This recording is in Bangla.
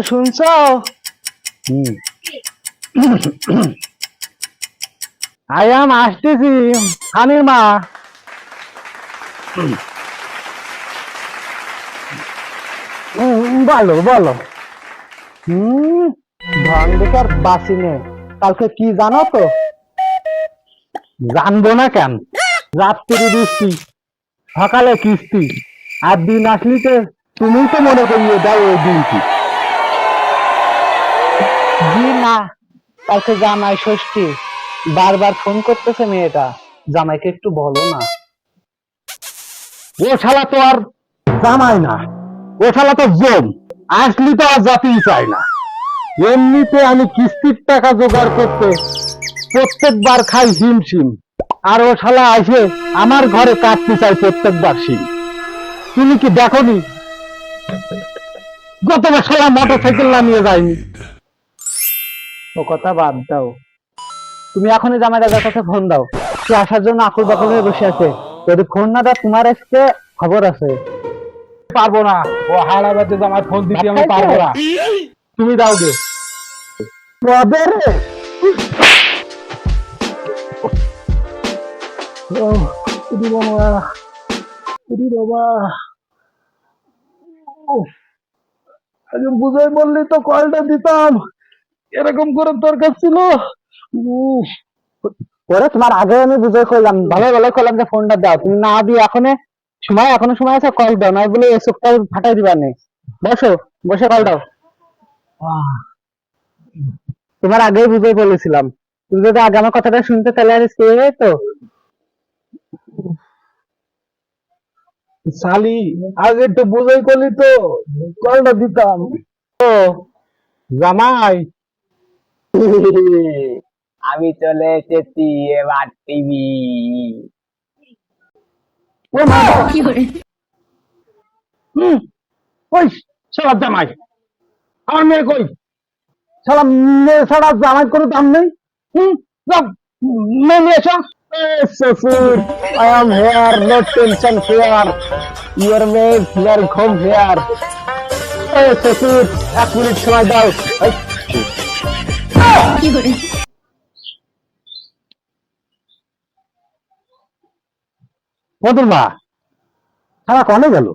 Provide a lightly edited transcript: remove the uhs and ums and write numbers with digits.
শুনছ? আয়াম আসতেছি হানির মা। বলো বলো। ধন বেকার বাসি নে, কালকে কি জানো তো? জানবো না কেন? রাত্রি বৃষ্টি, সকালে কিস্তি, আর দিন আসলিতে তুমি তো মনে করিয়ে দাও ওই দিনটি। জি না, কালকে জামাই ষষ্ঠী, বারবার ফোন করতেছে মেয়েটা, জামাইকে একটু বলো না। ও শালা তো আর জামাই না, ও শালা তো জম, আসলি তো আর জাতিই চায় না। এমনিতে আমি কিস্তির টাকা জোগাড় করতে প্রত্যেকবার খাই হিমশিম, আর ও শালা আসে আমার ঘরে কাটতে চাই প্রত্যেকবার শিম। তুমি কি দেখোনি গতবার শালা মোটর সাইকেল নামিয়ে যায়নি? ও কথা বাদ দাও, তুমি এখনই জামাই দাদার কাছে ফোন দাও, সে আসার জন্য আকুল বাকুল হয়ে বসে আছে। যদি ফোন না দাও তোমার আজকে খবর আছে। পারবো না, ও হাওড়াবাদে জামাই ফোন দিতে আমি পারবো না, তুমি দাও গে। কবে রে? বুঝাই বললি তো কলটা দিতাম, এরকম করে দরকার ছিল। ওরে তোমার আগে আমি বুঝে করলাম, ভালো ভালো করলাম যে ফোনটা দাও, তুমি না দিয়ে এখনো সময় আছে, কল দাও, নয় বলে এই চোখটা ফাটাই দিবা নেই। বসো, বসে কল দাও। তোমার আগেই বুঝে বলেছিলাম, তুমি যদি আগে আমার কথাটা শুনতে তাহলে আর তো শালি আগে একটু বুঝাই করলি তো কলটা দিতাম। ও জামাই, আমি চলে এসেছি এবার টিভি। ও মা ওই শালা জামাই, আমার মেয়ে কই? শালা মেয়ে ছাড়া জামাই কোনো দাম নেই। যাও, মেয়ে নিয়ে এসো। শ্বশুর, I am here, no tension here, you're made welcome here. শ্বশুর, 1 মিনিট সময় দাও। মধুর মা, সারা কনে গেল?